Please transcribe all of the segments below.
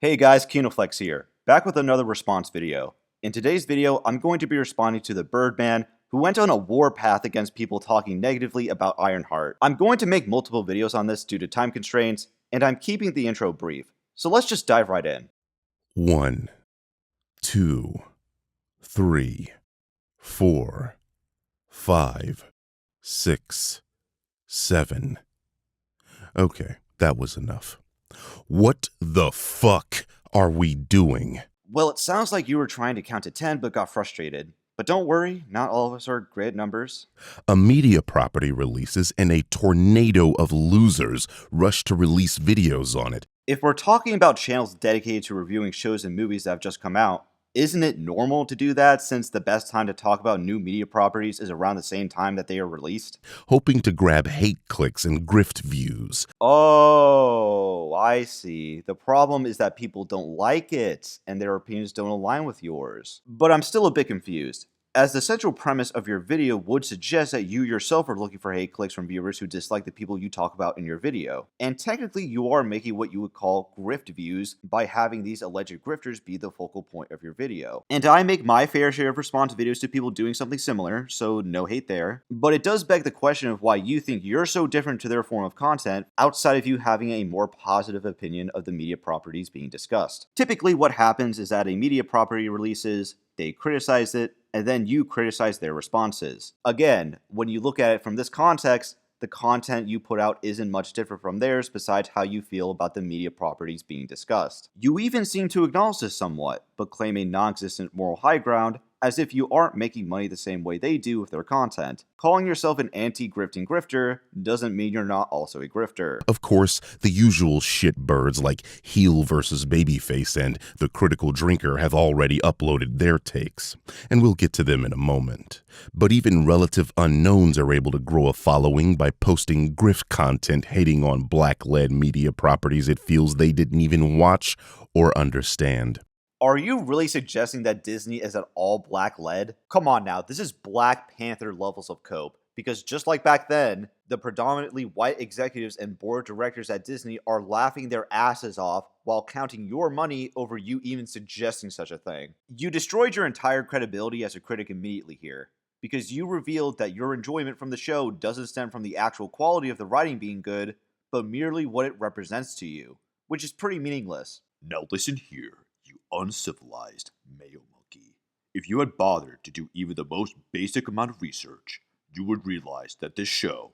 Hey guys, Kinoflex here, back with another response video. In today's video, I'm going to be responding to the Birdman, who went on a war path against people talking negatively about Ironheart. I'm going to make multiple videos on this due to time constraints, and I'm keeping the intro brief. So let's just dive right in. 1, 2, 3, 4, 5, 6, 7. Okay, that was enough. What the fuck are we doing? Well, it sounds like you were trying to count to 10 but got frustrated. But don't worry, not all of us are great at numbers. A media property releases and a tornado of losers rush to release videos on it. If we're talking about channels dedicated to reviewing shows and movies that have just come out, isn't it normal to do that since the best time to talk about new media properties is around the same time that they are released? Hoping to grab hate clicks and grift views. Oh, I see. The problem is that people don't like it, and their opinions don't align with yours. But I'm still a bit confused, as the central premise of your video would suggest that you yourself are looking for hate clicks from viewers who dislike the people you talk about in your video. And technically you are making what you would call grift views by having these alleged grifters be the focal point of your video. And I make my fair share of response videos to people doing something similar, so no hate there. But it does beg the question of why you think you're so different to their form of content outside of you having a more positive opinion of the media properties being discussed. Typically what happens is that a media property releases, they criticize it, and then you criticize their responses. Again, when you look at it from this context, the content you put out isn't much different from theirs besides how you feel about the media properties being discussed. You even seem to acknowledge this somewhat, but claim a non-existent moral high ground as if you aren't making money the same way they do with their content. Calling yourself an anti-grifting grifter doesn't mean you're not also a grifter. Of course, the usual shitbirds like Heel vs. Babyface and The Critical Drinker have already uploaded their takes, and we'll get to them in a moment. But even relative unknowns are able to grow a following by posting grift content hating on black-led media properties it feels they didn't even watch or understand. Are you really suggesting that Disney is at all black-led? Come on now, this is Black Panther levels of cope. Because just like back then, the predominantly white executives and board directors at Disney are laughing their asses off while counting your money over you even suggesting such a thing. You destroyed your entire credibility as a critic immediately here, because you revealed that your enjoyment from the show doesn't stem from the actual quality of the writing being good, but merely what it represents to you, which is pretty meaningless. Now listen here, you uncivilized male monkey. If you had bothered to do even the most basic amount of research, you would realize that this show,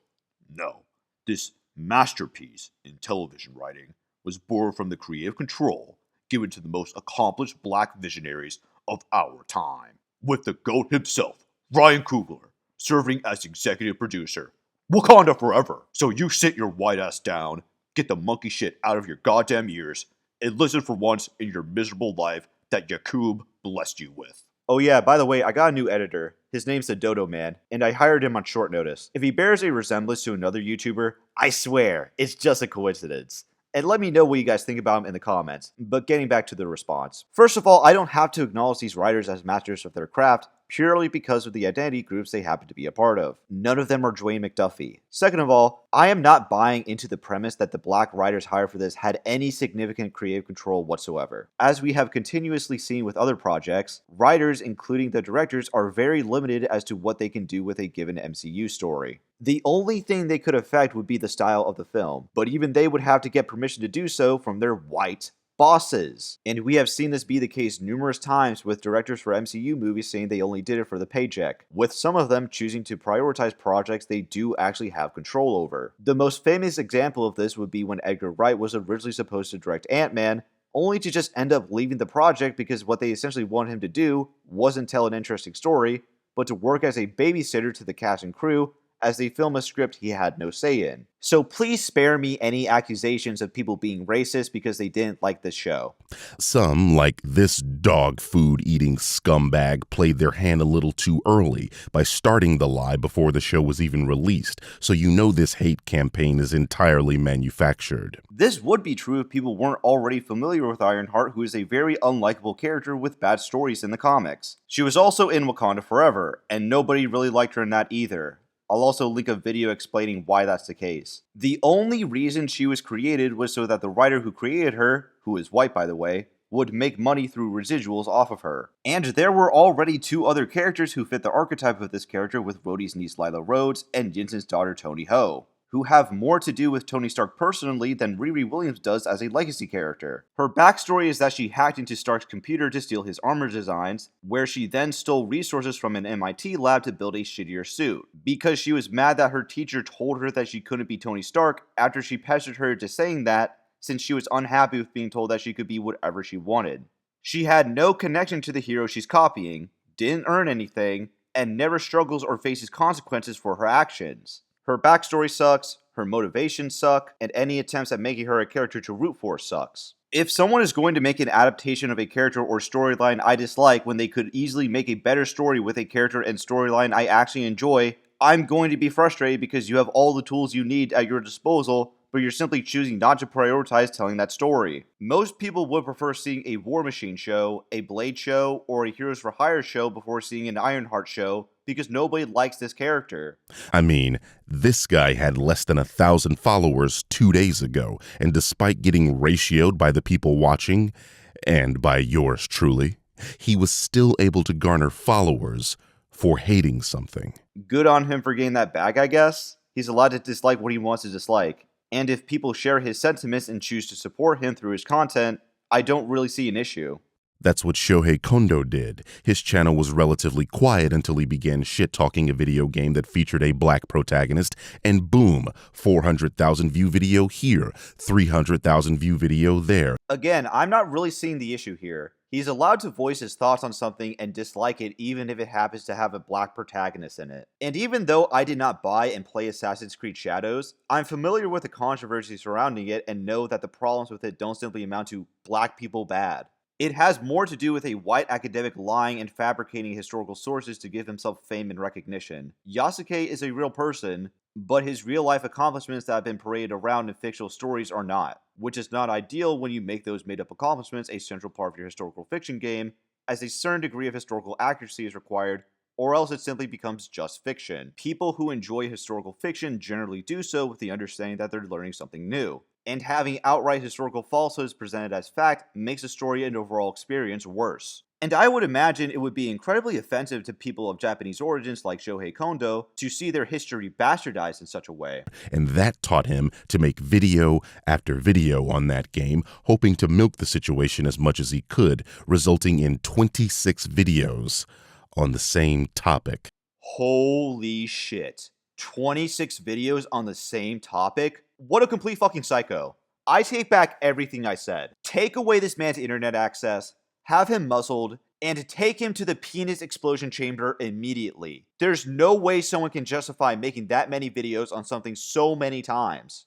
no, this masterpiece in television writing, was born from the creative control given to the most accomplished black visionaries of our time, with the GOAT himself, Ryan Coogler, serving as executive producer. Wakanda forever! So you sit your white ass down, get the monkey shit out of your goddamn ears, and listen for once in your miserable life that Yakub blessed you with. Oh yeah, by the way, I got a new editor. His name's the Dodo Man, and I hired him on short notice. If he bears a resemblance to another YouTuber, I swear, it's just a coincidence. And let me know what you guys think about him in the comments. But getting back to the response. First of all, I don't have to acknowledge these writers as masters of their craft, purely because of the identity groups they happen to be a part of. None of them are Dwayne McDuffie. Second of all, I am not buying into the premise that the black writers hired for this had any significant creative control whatsoever. As we have continuously seen with other projects, writers, including the directors, are very limited as to what they can do with a given MCU story. The only thing they could affect would be the style of the film, but even they would have to get permission to do so from their white bosses. And we have seen this be the case numerous times with directors for MCU movies saying they only did it for the paycheck, with some of them choosing to prioritize projects they do actually have control over. The most famous example of this would be when Edgar Wright was originally supposed to direct Ant-Man, only to just end up leaving the project because what they essentially wanted him to do wasn't tell an interesting story, but to work as a babysitter to the cast and crew as they film a script he had no say in. So please spare me any accusations of people being racist because they didn't like this show. Some, like this dog food eating scumbag, played their hand a little too early by starting the lie before the show was even released, so you know this hate campaign is entirely manufactured. This would be true if people weren't already familiar with Ironheart, who is a very unlikable character with bad stories in the comics. She was also in Wakanda Forever, and nobody really liked her in that either. I'll also link a video explaining why that's the case. The only reason she was created was so that the writer who created her, who is white by the way, would make money through residuals off of her. And there were already 2 other characters who fit the archetype of this character with Rhodey's niece Lila Rhodes and Jensen's daughter Tony Ho, who have more to do with Tony Stark personally than Riri Williams does as a legacy character. Her backstory is that she hacked into Stark's computer to steal his armor designs, where she then stole resources from an MIT lab to build a shittier suit, because she was mad that her teacher told her that she couldn't be Tony Stark after she pestered her into saying that, since she was unhappy with being told that she could be whatever she wanted. She had no connection to the hero she's copying, didn't earn anything, and never struggles or faces consequences for her actions. Her backstory sucks, her motivations suck, and any attempts at making her a character to root for sucks. If someone is going to make an adaptation of a character or storyline I dislike when they could easily make a better story with a character and storyline I actually enjoy, I'm going to be frustrated because you have all the tools you need at your disposal, but you're simply choosing not to prioritize telling that story. Most people would prefer seeing a War Machine show, a Blade show, or a Heroes for Hire show before seeing an Ironheart show, because nobody likes this character. I mean, this guy had less than 1,000 followers 2 days ago, and despite getting ratioed by the people watching, and by yours truly, he was still able to garner followers for hating something. Good on him for getting that back, I guess. He's allowed to dislike what he wants to dislike. And if people share his sentiments and choose to support him through his content, I don't really see an issue. That's what Shohei Kondo did. His channel was relatively quiet until he began shit-talking a video game that featured a black protagonist, and boom, 400,000 view video here, 300,000 view video there. Again, I'm not really seeing the issue here. He's allowed to voice his thoughts on something and dislike it even if it happens to have a black protagonist in it. And even though I did not buy and play Assassin's Creed Shadows, I'm familiar with the controversy surrounding it and know that the problems with it don't simply amount to black people bad. It has more to do with a white academic lying and fabricating historical sources to give himself fame and recognition. Yasuke is a real person, but his real-life accomplishments that have been paraded around in fictional stories are not, which is not ideal when you make those made-up accomplishments a central part of your historical fiction game, as a certain degree of historical accuracy is required, or else it simply becomes just fiction. People who enjoy historical fiction generally do so with the understanding that they're learning something new. And having outright historical falsehoods presented as fact makes the story and overall experience worse. And I would imagine it would be incredibly offensive to people of Japanese origins like Shohei Kondo to see their history bastardized in such a way. And that taught him to make video after video on that game, hoping to milk the situation as much as he could, resulting in 26 videos on the same topic. Holy shit. 26 videos on the same topic? What a complete fucking psycho. I take back everything I said. Take away this man's internet access, have him muzzled, and take him to the penis explosion chamber immediately. There's no way someone can justify making that many videos on something so many times.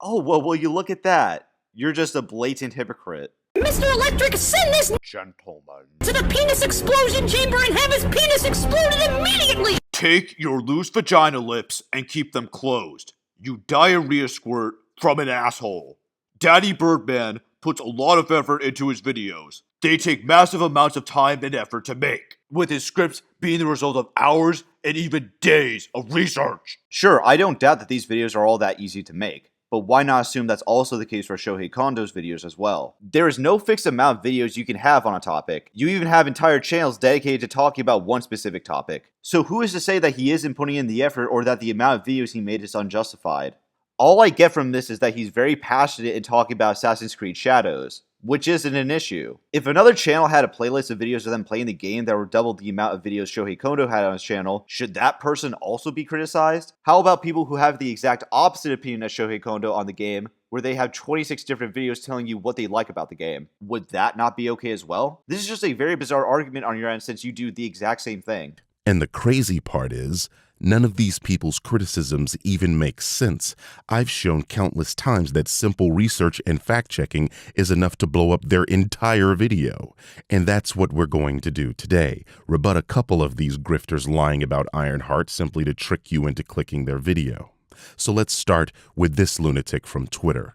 Oh, well, will you look at that? You're just a blatant hypocrite. Mr. Electric, send this Gentlemen, to the penis explosion chamber and have his penis exploded immediately! take your loose vagina lips and keep them closed. You diarrhea squirt from an asshole. Daddy Birdman puts a lot of effort into his videos. They take massive amounts of time and effort to make, with his scripts being the result of hours and even days of research. Sure, I don't doubt that these videos are all that easy to make. But why not assume that's also the case for Shohei Kondo's videos as well? There is no fixed amount of videos you can have on a topic. You even have entire channels dedicated to talking about one specific topic. So who is to say that he isn't putting in the effort or that the amount of videos he made is unjustified? All I get from this is that he's very passionate in talking about Assassin's Creed Shadows, which isn't an issue. If another channel had a playlist of videos of them playing the game that were double the amount of videos Shohei Kondo had on his channel, should that person also be criticized? How about people who have the exact opposite opinion as Shohei Kondo on the game, where they have 26 different videos telling you what they like about the game? Would that not be okay as well? This is just a very bizarre argument on your end since you do the exact same thing. And the crazy part is, none of these people's criticisms even make sense. I've shown countless times that simple research and fact-checking is enough to blow up their entire video. And that's what we're going to do today. Rebut a couple of these grifters lying about Ironheart simply to trick you into clicking their video. So let's start with this lunatic from Twitter.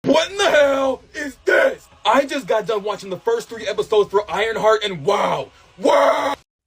What in the hell is this? I just got done watching the first 3 episodes for Ironheart and wow!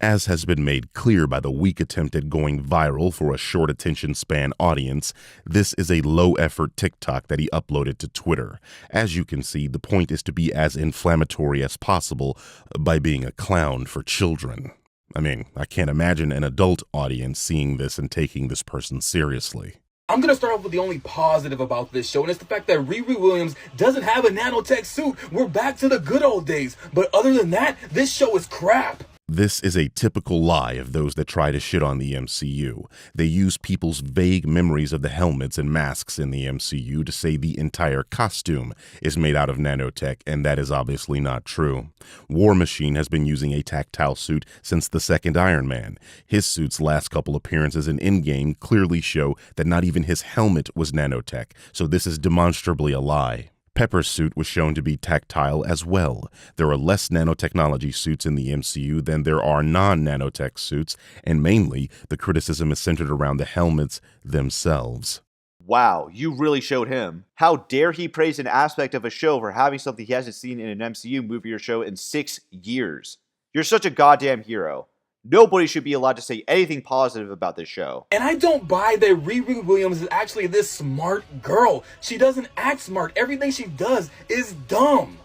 As has been made clear by the weak attempt at going viral for a short attention span audience, this is a low-effort TikTok that he uploaded to Twitter. As you can see, the point is to be as inflammatory as possible by being a clown for children. I mean, I can't imagine an adult audience seeing this and taking this person seriously. I'm gonna start off with the only positive about this show, and it's the fact that Riri Williams doesn't have a nanotech suit. We're back to the good old days. But other than that, this show is crap. This is a typical lie of those that try to shit on the MCU. They use people's vague memories of the helmets and masks in the MCU to say the entire costume is made out of nanotech, and that is obviously not true. War Machine has been using a tactile suit since the second Iron Man. His suit's last couple appearances in Endgame clearly show that not even his helmet was nanotech, so this is demonstrably a lie. Pepper's suit was shown to be tactile as well. There are less nanotechnology suits in the MCU than there are non-nanotech suits, and mainly, the criticism is centered around the helmets themselves. Wow, you really showed him. How dare he praise an aspect of a show for having something he hasn't seen in an MCU movie or show in 6 years. You're such a goddamn hero. Nobody should be allowed to say anything positive about this show. And I don't buy that Riri Williams is actually this smart girl. She doesn't act smart. Everything she does is dumb.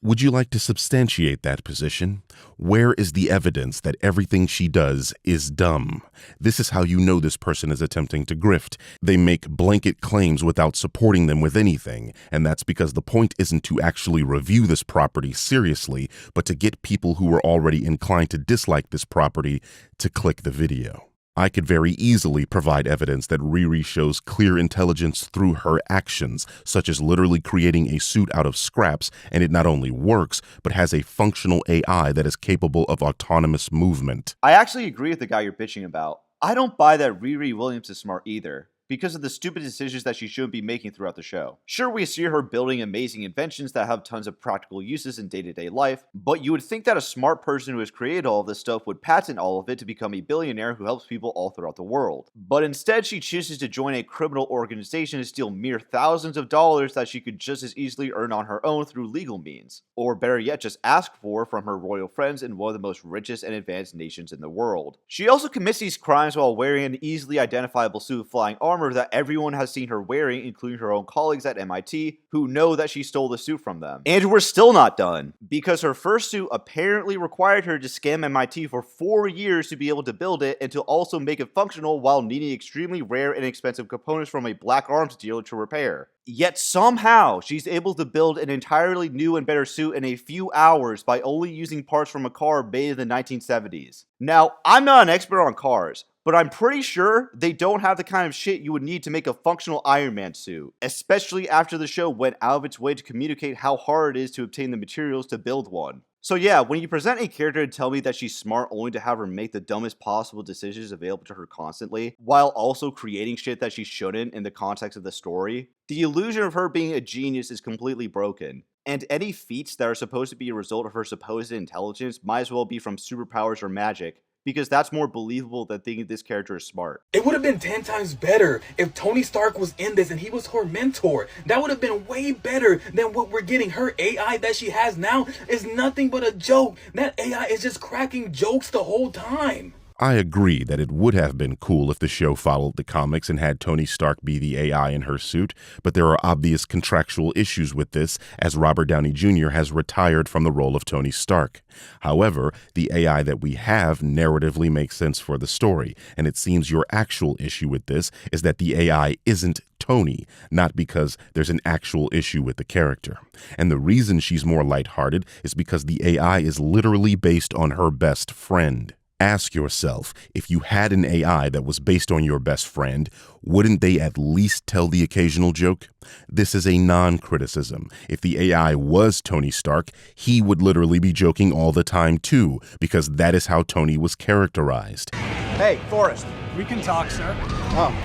Would you like to substantiate that position? Where is the evidence that everything she does is dumb? This is how you know this person is attempting to grift. They make blanket claims without supporting them with anything, and that's because the point isn't to actually review this property seriously, but to get people who are already inclined to dislike this property to click the video. I could very easily provide evidence that Riri shows clear intelligence through her actions, such as literally creating a suit out of scraps, and it not only works, but has a functional AI that is capable of autonomous movement. I actually agree with the guy you're bitching about. I don't buy that Riri Williams is smart either, because of the stupid decisions that she shouldn't be making throughout the show. Sure, we see her building amazing inventions that have tons of practical uses in day-to-day life, but you would think that a smart person who has created all of this stuff would patent all of it to become a billionaire who helps people all throughout the world. But instead, she chooses to join a criminal organization to steal mere thousands of dollars that she could just as easily earn on her own through legal means. Or better yet, just ask for from her royal friends in one of the most richest and advanced nations in the world. She also commits these crimes while wearing an easily identifiable suit of flying armor that everyone has seen her wearing, including her own colleagues at MIT, who know that she stole the suit from them. And we're still not done, because her first suit apparently required her to scam MIT for 4 years to be able to build it and to also make it functional while needing extremely rare and expensive components from a black arms dealer to repair. Yet somehow, she's able to build an entirely new and better suit in a few hours by only using parts from a car made in the 1970s. Now, I'm not an expert on cars, but I'm pretty sure they don't have the kind of shit you would need to make a functional Iron Man suit, especially after the show went out of its way to communicate how hard it is to obtain the materials to build one. So yeah, when you present a character and tell me that she's smart only to have her make the dumbest possible decisions available to her constantly, while also creating shit that she shouldn't in the context of the story, the illusion of her being a genius is completely broken. And any feats that are supposed to be a result of her supposed intelligence might as well be from superpowers or magic, because that's more believable than thinking this character is smart. It would have been 10 times better if Tony Stark was in this and he was her mentor. That would have been way better than what we're getting. Her AI that she has now is nothing but a joke. That AI is just cracking jokes the whole time. I agree that it would have been cool if the show followed the comics and had Tony Stark be the AI in her suit, but there are obvious contractual issues with this, as Robert Downey Jr. has retired from the role of Tony Stark. However, the AI that we have narratively makes sense for the story, and it seems your actual issue with this is that the AI isn't Tony, not because there's an actual issue with the character. And the reason she's more lighthearted is because the AI is literally based on her best friend. Ask yourself, if you had an AI that was based on your best friend, wouldn't they at least tell the occasional joke? This is a non-criticism. If the AI was Tony Stark, he would literally be joking all the time too, because that is how Tony was characterized. Hey, Forrest. We can talk, sir. Oh,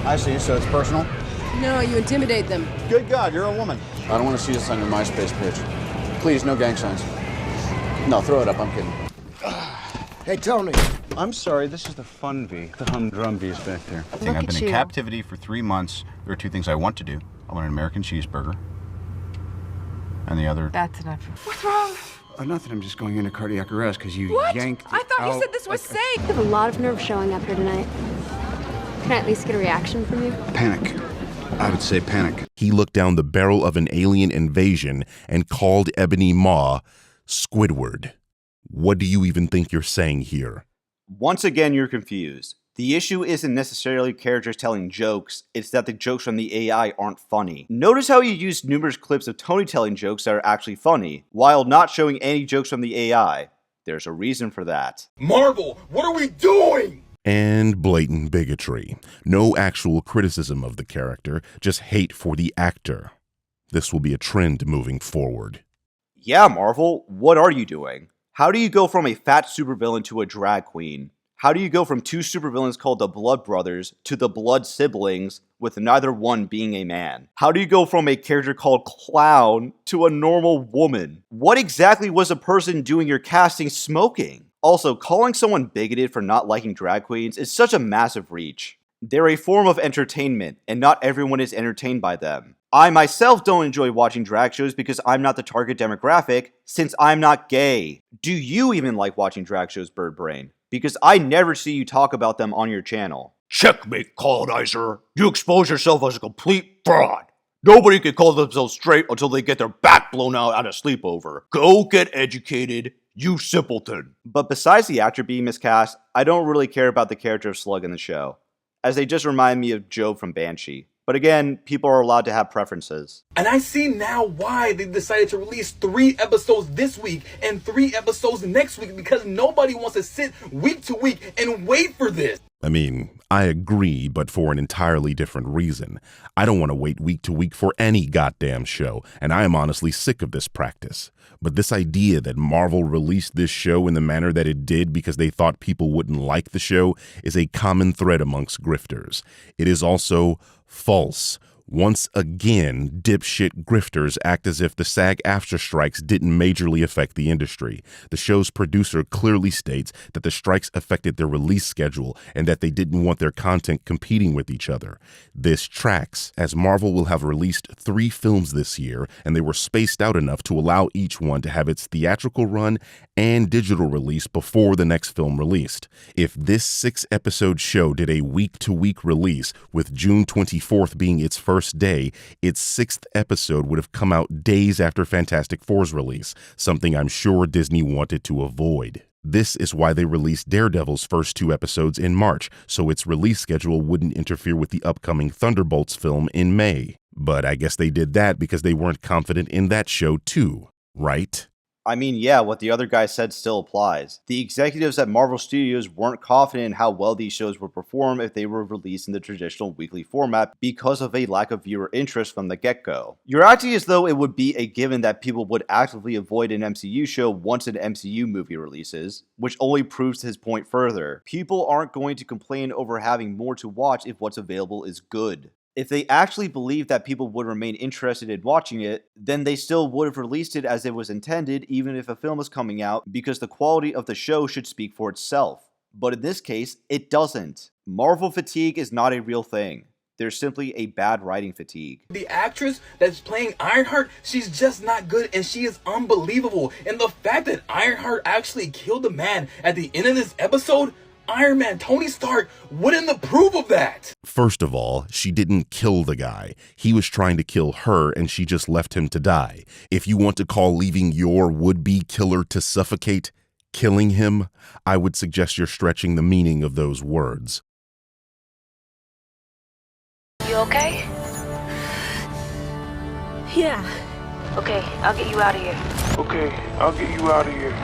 I see, so it's personal? No, you intimidate them. Good God, you're a woman. I don't want to see this on your MySpace page. Please, no gang signs. No, throw it up, I'm kidding. Hey, Tony. I'm sorry, this is the fun V. The humdrum V is back there. I've been in captivity for 3 months. There are 2 things I want to do. I want an American cheeseburger. And the other? That's enough. What's wrong? Nothing. I'm just going into cardiac arrest because you What? yanked I thought you out. said this was safe. You have a lot of nerve showing up here tonight. Can I at least get a reaction from you? Panic. I would say panic. He looked down the barrel of an alien invasion and called Ebony Maw Squidward. What do you even think you're saying here? Once again, you're confused. The issue isn't necessarily characters telling jokes, it's that the jokes from the AI aren't funny. Notice how you used numerous clips of Tony telling jokes that are actually funny, while not showing any jokes from the AI. There's a reason for that. Marvel, what are we doing? And blatant bigotry. No actual criticism of the character, just hate for the actor. This will be a trend moving forward. Yeah, Marvel, what are you doing? How do you go from a fat supervillain to a drag queen? How do you go from two supervillains called the Blood Brothers to the Blood Siblings with neither one being a man? How do you go from a character called Clown to a normal woman? What exactly was a person doing your casting smoking? Also, calling someone bigoted for not liking drag queens is such a massive reach. They're a form of entertainment, and not everyone is entertained by them. I myself don't enjoy watching drag shows because I'm not the target demographic, since I'm not gay. Do you even like watching drag shows, Birdbrain? Because I never see you talk about them on your channel. Checkmate, colonizer. You expose yourself as a complete fraud. Nobody can call themselves straight until they get their back blown out at a sleepover. Go get educated, you simpleton. But besides the actor being miscast, I don't really care about the character of Slug in the show, as they just remind me of Joe from Banshee. But again, people are allowed to have preferences. And I see now why they decided to release 3 episodes this week and 3 episodes next week, because nobody wants to sit week to week and wait for this. I mean, I agree, but for an entirely different reason. I don't want to wait week to week for any goddamn show, and I am honestly sick of this practice. But this idea that Marvel released this show in the manner that it did because they thought people wouldn't like the show is a common thread amongst grifters. It is also false. Once again, dipshit grifters act as if the SAG-AFTRA strikes didn't majorly affect the industry. The show's producer clearly states that the strikes affected their release schedule and that they didn't want their content competing with each other. This tracks, as Marvel will have released 3 films this year, and they were spaced out enough to allow each one to have its theatrical run and digital release before the next film released. If this 6-episode show did a week-to-week release, with June 24th being its first day, its 6th episode would have come out days after Fantastic Four's release, something I'm sure Disney wanted to avoid. This is why they released Daredevil's first 2 episodes in March, so its release schedule wouldn't interfere with the upcoming Thunderbolts film in May. But I guess they did that because they weren't confident in that show too, right? I mean, yeah, what the other guy said still applies. The executives at Marvel Studios weren't confident in how well these shows would perform if they were released in the traditional weekly format because of a lack of viewer interest from the get-go. You're acting as though it would be a given that people would actively avoid an MCU show once an MCU movie releases, which only proves his point further. People aren't going to complain over having more to watch if what's available is good. If they actually believed that people would remain interested in watching it, then they still would have released it as it was intended even if a film is coming out, because the quality of the show should speak for itself. But in this case, it doesn't. Marvel fatigue is not a real thing. There's simply a bad writing fatigue. The actress that's playing Ironheart, she's just not good, and she is unbelievable. And the fact that Ironheart actually killed a man at the end of this episode, Iron Man, Tony Stark, wouldn't approve of that. First of all, she didn't kill the guy. He was trying to kill her and she just left him to die. If you want to call leaving your would-be killer to suffocate killing him, I would suggest you're stretching the meaning of those words. You okay? Yeah. Okay, I'll get you out of here. Okay, I'll get you out of here.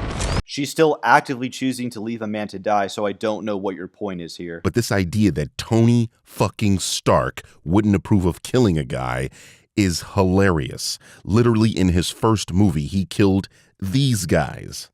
She's still actively choosing to leave a man to die, so I don't know what your point is here. But this idea that Tony fucking Stark wouldn't approve of killing a guy is hilarious. Literally in his first movie, he killed these guys.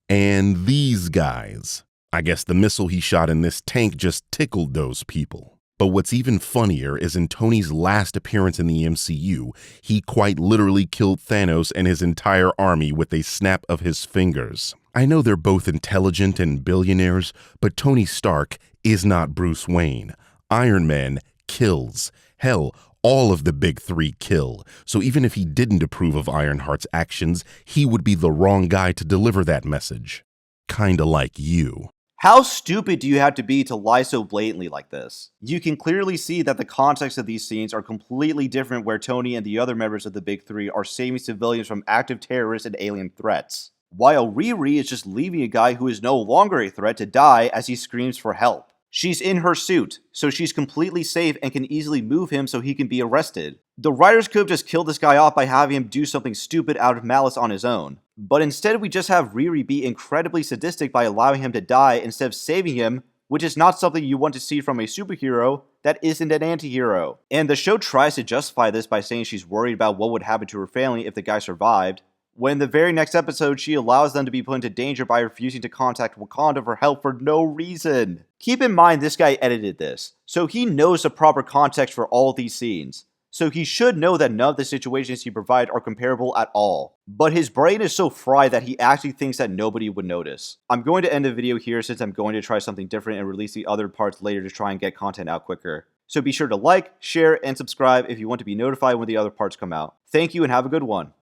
And these guys. I guess the missile he shot in this tank just tickled those people. But what's even funnier is in Tony's last appearance in the MCU, he quite literally killed Thanos and his entire army with a snap of his fingers. I know they're both intelligent and billionaires, but Tony Stark is not Bruce Wayne. Iron Man kills. Hell, All of the big three kill, so even if he didn't approve of Ironheart's actions, he would be the wrong guy to deliver that message. Kinda like you. How stupid do you have to be to lie so blatantly like this? You can clearly see that the context of these scenes are completely different, where Tony and the other members of the Big Three are saving civilians from active terrorists and alien threats, while Riri is just leaving a guy who is no longer a threat to die as he screams for help. She's in her suit, so she's completely safe and can easily move him so he can be arrested. The writers could have just killed this guy off by having him do something stupid out of malice on his own. But instead we just have Riri be incredibly sadistic by allowing him to die instead of saving him, which is not something you want to see from a superhero that isn't an anti-hero. And the show tries to justify this by saying she's worried about what would happen to her family if the guy survived, when in the very next episode she allows them to be put into danger by refusing to contact Wakanda for help for no reason. Keep in mind this guy edited this, so he knows the proper context for all these scenes. So he should know that none of the situations he provided are comparable at all. But his brain is so fried that he actually thinks that nobody would notice. I'm going to end the video here since I'm going to try something different and release the other parts later to try and get content out quicker. So be sure to like, share, and subscribe if you want to be notified when the other parts come out. Thank you and have a good one.